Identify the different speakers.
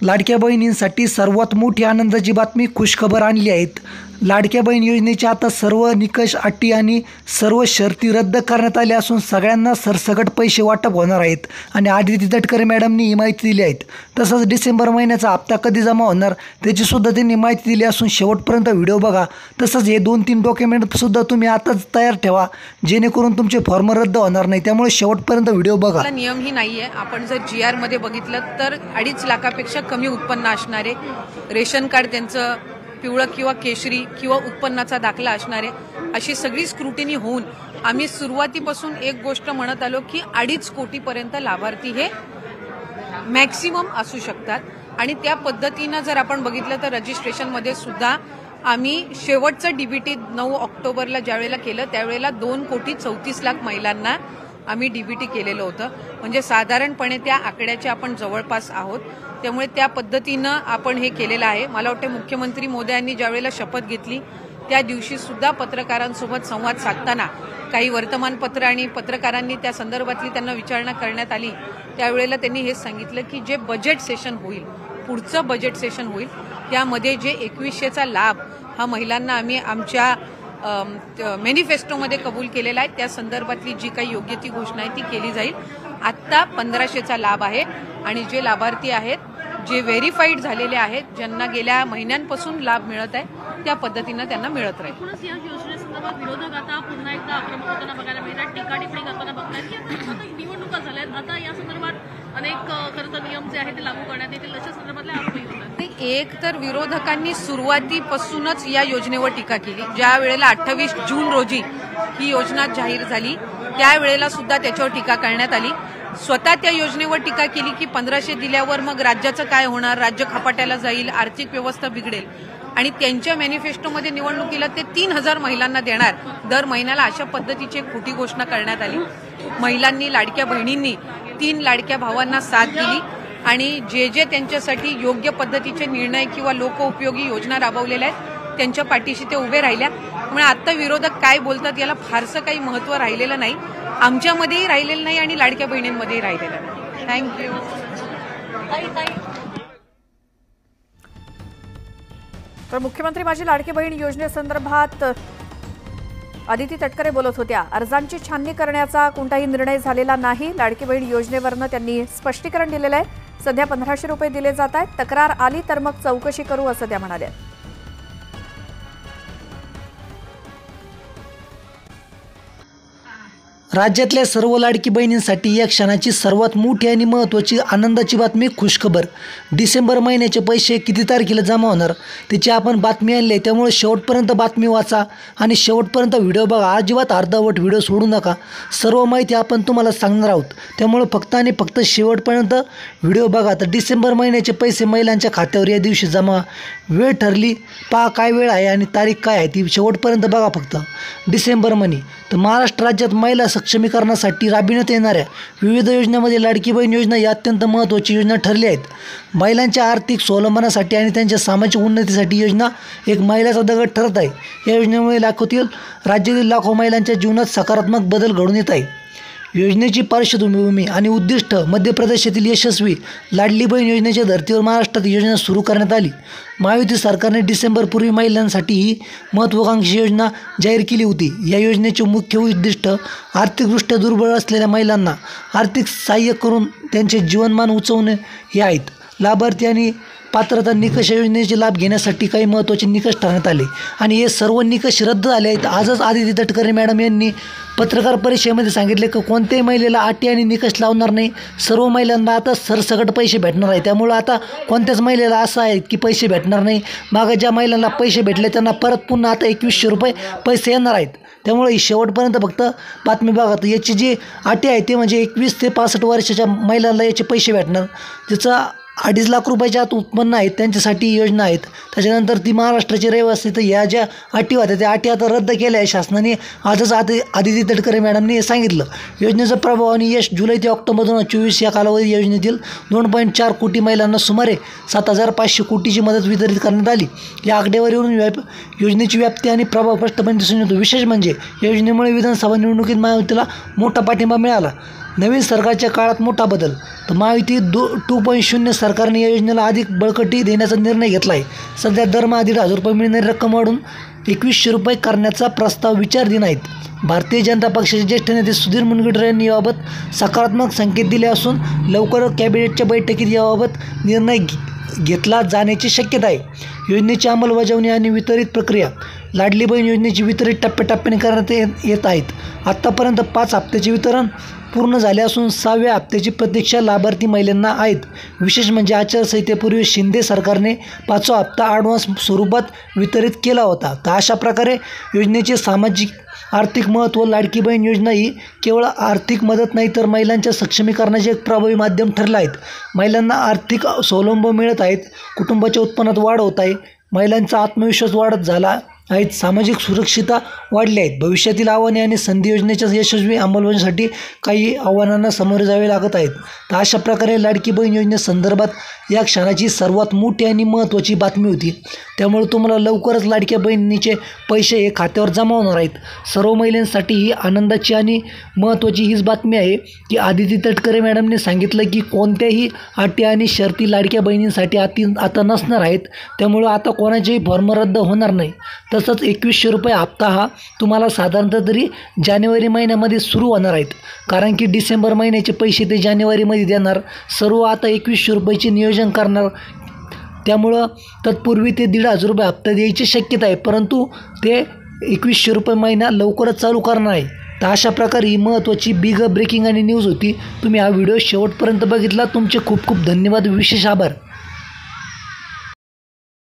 Speaker 1: लाडक्या बहिणींसाठी सर्वात मोठी आनंदाची बातमी, खुशखबर आणली आहेत। लाडक्या बहीण योजनेचे आता सर्व निकष, अटी आणि सर्व शर्ती रद्द करण्यात आल्या असून सगळ्यांना सरसकट पैसे वाटप होणार आहेत आणि आदिती तटकरे मॅडमनी ही माहिती दिली आहे। तसंच डिसेंबर महिन्याचा हप्ता कधी जमा होणार त्याची सुद्धा त्यांनी माहिती दिली असून शेवटपर्यंत व्हिडिओ बघा। तसंच हे 2-3 डॉक्युमेंट सुद्धा तुम्ही आताच तयार ठेवा जेणेकरून तुमचे फॉर्म रद्द होणार नाही, त्यामुळे शेवटपर्यंत व्हिडिओ बघा।
Speaker 2: नियम ही नाहीये। आपण जर GR मध्ये बघितलं तर 2.5 लाखापेक्षा कमी उत्पन्न असणारे, रेशन कार्ड त्यांचं पिवळं किंवा केशरी किंवा उत्पन्नाचा दाखला असणारे, अशी सगळी स्क्रुटिनी होऊन आम्ही सुरुवातीपासून एक गोष्ट म्हणत आलो की 2.5 कोटीपर्यंत लाभार्थी हे मॅक्सिमम असू शकतात आणि त्या पद्धतीनं जर आपण बघितलं तर रजिस्ट्रेशनमध्ये सुद्धा आम्ही शेवटचं DBT 9 ऑक्टोबरला ज्यावेळेला केलं त्यावेळेला 2,34,00,000 महिलांना आम्ही DBT केलेलं होतं। म्हणजे साधारणपणे त्या आकड्याचे आपण जवळपास आहोत, त्यामुळे त्या पद्धतीनं आपण हे केलेलं आहे। मला वाटतं मुख्यमंत्री मोदयांनी ज्यावेळेला शपथ घेतली त्या दिवशी सुद्धा पत्रकारांसोबत संवाद साधताना काही वर्तमानपत्र आणि पत्रकारांनी त्या संदर्भातली त्यांना विचारणा करण्यात आली, त्यावेळेला त्यांनी हेच सांगितलं की जे बजेट सेशन होईल, पुढचं बजेट सेशन होईल, त्यामध्ये जे 2100चा लाभ हा महिलांना आम्ही आमच्या मॅनिफेस्टोमध्ये कबूल केलेला आहे, त्या संदर्भातली जी काही योग्य ती घोषणा आहे ती केली जाईल। आत्ता 1500चा लाभ आहे आणि जे लाभार्थी आहेत, जे व्हेरीफाईड झालेले आहेत, ज्यांना गेल्या महिन्यांपासून लाभ मिळत आहे, त्या पद्धतीनं त्यांना मिळत राहील।
Speaker 3: या योजनेसंदर्भात विरोधक आता पुन्हा एकदा आक्रमक होताना बघायला मिळतात, टीका टिप्पणी करताना बघतात की निवडणुका झाल्यात, आता या संदर्भात अनेक खरं तर नियम जे आहेत ते लागू करण्यात येतील, अशा संदर्भातले आरोपही होतात।
Speaker 2: एक तर विरोधकांनी सुरुवातीपासूनच या योजनेवर टीका केली। ज्या वेळेला 28 जून रोजी ही योजना जाहीर झाली त्यावेळेला सुद्धा त्याच्यावर टीका करण्यात आली। स्वतः त्या योजनेवर टीका केली की 1500 दिल्यावर मग राज्याचं काय होणार, राज्य खपाट्याला जाईल, आर्थिक व्यवस्था बिघडेल आणि त्यांच्या मॅनिफेस्टोमध्ये निवडणुकीला ते 3000 महिलांना देणार दर महिन्याला, अशा पद्धतीची एक खोटी घोषणा करण्यात आली। महिलांनी, लाडक्या बहिणींनी 3 लाडक्या भावांना साथ दिली आणि जे त्यांच्यासाठी योग्य पद्धतीचे निर्णय किंवा लोकउपयोगी योजना राबवलेल्या आहेत त्यांच्या पाठीशी ते उभे राहिल्या। त्यामुळे आता विरोधक काय बोलतात याला फारसं काही महत्त्व राहिलेलं नाही, आमच्यामध्येही राहिलेलं नाही आणि लाडक्या बहिणींमध्येही राहिलेलं नाही। थँक्यू।
Speaker 4: तर मुख्यमंत्री माझी लाडकी बहीण योजनेसंदर्भात आदिती तटकरे बोलत होत्या। अर्जांची छाननी करण्याचा कोणताही निर्णय झालेला नाही। लाडकी बहीण योजनेवरनं त्यांनी स्पष्टीकरण दिलेलं आहे। सध्या 1500 रुपये दिले जात आहेत, तक्रार आली तर मग चौकशी करू असं त्या म्हणाल्या।
Speaker 1: राज्यातल्या सर्व लाडकी बहिणींसाठी या क्षणाची सर्वात मोठी आणि महत्त्वाची आनंदाची बातमी, खुशखबर। डिसेंबर महिन्याचे पैसे किती तारखेला जमा होणार त्याची आपण बातमी आणली आहे, त्यामुळे शेवटपर्यंत बातमी वाचा आणि शेवटपर्यंत व्हिडिओ बघा। अजिबात अर्धवट व्हिडिओ सोडू नका, सर्व माहिती आपण तुम्हाला सांगणार आहोत, त्यामुळे फक्त आणि फक्त शेवटपर्यंत व्हिडिओ बघा। तर डिसेंबर महिन्याचे पैसे महिलांच्या खात्यावर या दिवशी जमा, वेळ ठरली, पहा काय वेळ आहे आणि तारीख काय आहे ती शेवटपर्यंत बघा फक्त। डिसेंबर मनी तर महाराष्ट्र राज्यात महिला सक्षमीकरणासाठी राबविण्यात येणाऱ्या विविध योजनांमध्ये लाडकी बहीण योजना ही अत्यंत महत्त्वाची योजना ठरली आहेत। महिलांच्या आर्थिक स्वावलंबनासाठी आणि त्यांच्या सामाजिक उन्नतीसाठी योजना एक मैलाचा दगड ठरत आहे। या योजनेमुळे राज्यातील लाखो महिलांच्या जीवनात सकारात्मक बदल घडून येत आहे। योजनेची पार्श्वभूमी आणि उद्दिष्ट, मध्य प्रदेशातील यशस्वी लाडली बहीण योजनेच्या धर्तीवर महाराष्ट्रात योजना सुरू करण्यात आली। महायुती सरकारने डिसेंबरपूर्वी महिलांसाठी ही महत्त्वाकांक्षी योजना जाहीर केली होती। या योजनेचे मुख्य उद्दिष्ट आर्थिकदृष्ट्या दुर्बळ असलेल्या महिलांना आर्थिक सहाय्य करून त्यांचे जीवनमान उंचावणे हे आहेत। लाभार्थी आणि पात्रता निकष योजनेचे लाभ घेण्यासाठी काही महत्त्वाचे निकष ठरवण्यात आले आणि हे सर्व निकष रद्द झाले आहेत। आजच आदिती तटकरे मॅडम यांनी पत्रकार परिषदेमध्ये सांगितले की कोणत्याही महिलेला अटी आणि निकष लावणार नाही, सर्व महिलांना आता सरसकट पैसे भेटणार आहे। त्यामुळे आता कोणत्याच महिलेला असं आहे की पैसे भेटणार नाही, मागं ज्या महिलांना पैसे भेटले त्यांना परत पुन्हा आता 2100 रुपये पैसे येणार आहेत। त्यामुळे शेवटपर्यंत फक्त बातमी बघा। तर याची जी अटी आहे ते म्हणजे 21 ते 65 वर्षाच्या महिलांना याचे पैसे भेटणार, ज्याचा 2.5 लाख रुपयाच्या आत उत्पन्न आहेत त्यांच्यासाठी योजना आहेत। त्याच्यानंतर ती महाराष्ट्राची रहिवासी, तर या ज्या अटी होत्या त्या अटी आता रद्द केल्या आहे शासनाने। आजच आदिती तटकरे मॅडमने हे सांगितलं। योजनेचा प्रभाव आणि यश जुलै ते ऑक्टोबर 2024 या कालावधीत योजनेतील 2.4 कोटी महिलांना सुमारे 7500 कोटीची मदत वितरित करण्यात आली। या आकडेवारीवरून योजनेची व्याप्ती आणि प्रभाव स्पष्टपणे दिसून येतो। विशेष म्हणजे या योजनेमुळे विधानसभा निवडणुकीत महायुतीला मोठा पाठिंबा मिळाला। नवीन सरकारच्या काळात मोठा बदल. तर महायुती 2.0 सरकारने या योजनेला अधिक बळकटी देण्याचा निर्णय घेतला आहे. सध्या दरमहा 1,500 रुपये मिळणारी रक्कम वाढून 2100 रुपये करण्याचा प्रस्ताव विचाराधीन आहेत. भारतीय जनता पक्षाचे ज्येष्ठ नेते सुधीर मुनगंटीवार यांनी याबाबत सकारात्मक संकेत दिले असून लवकर कॅबिनेटच्या बैठकीत याबाबत निर्णय घेतला जाण्याची शक्यता आहे. योजनेची अंमलबजावणी आणि वितरित प्रक्रिया. लाडली बहीण योजनेची वितरित टप्प्याटप्प्याने करण्यात येत आहेत. आत्तापर्यंत 5 हप्त्याचे वितरण पूर्ण झाले असून 6व्या हप्त्याची प्रतीक्षा लाभार्थी महिलांना आहेत. विशेष म्हणजे आचारसंहितेपूर्वी शिंदे सरकारने 5वा हप्ता ॲडव्हान्स स्वरूपात वितरित केला होता. तर अशा प्रकारे योजनेचे सामाजिक आर्थिक महत्त्व. लाडकी बहीण योजना ही केवळ आर्थिक मदत नाही तर महिलांच्या सक्षमीकरणाचे एक प्रभावी माध्यम ठरले आहेत. महिलांना आर्थिक स्वावलंबन मिळत आहेत. कुटुंबाच्या उत्पन्नात वाढ होत आहे. महिलांचा आत्मविश्वास वाढत झाला आहेत. सामाजिक सुरक्षितता वाढली आहेत. भविष्यातील आव्हाने आणि संधी योजनेच्या यशस्वी अंमलबजावणीसाठी काही आव्हानांना सामोरे जावे लागत आहेत. तर अशा प्रकारे लाडकी बहीण योजनेसंदर्भात या क्षणाची सर्वात मोठी आणि महत्त्वाची बातमी होती. त्यामुळे तुम्हाला लवकरच लाडक्या बहिणीचे पैसे हे खात्यावर जमा होणार आहेत. सर्व महिलांसाठी ही आनंदाची आणि महत्त्वाची हीच बातमी आहे की आदिती तटकरे मॅडमने सांगितलं की कोणत्याही अटी आणि शर्ती लाडक्या बहिणींसाठी आता नसणार आहेत. त्यामुळं आता कोणाचेही फॉर्म रद्द होणार नाही. तसंच 2100 रुपये हप्ता हा तुम्हाला साधारणतः तरी जानेवारी महिन्यामध्ये सुरू होणार आहेत. कारण की डिसेंबर महिन्याचे पैसे ते जानेवारीमध्ये देणार. सर्व आता 2100 रुपयाचे नियोजन करणार. त्यामुळं तत्पूर्वी ते 1,500 रुपये हप्ता द्यायची शक्यता आहे. परंतु ते 2100 रुपये महिना लवकरच चालू करणार आहे. तर अशा प्रकारे ही महत्त्वाची बिग ब्रेकिंग आणि न्यूज होती. तुम्ही हा व्हिडिओ शेवटपर्यंत बघितला. तुमचे खूप खूप धन्यवाद. विशेष आभार.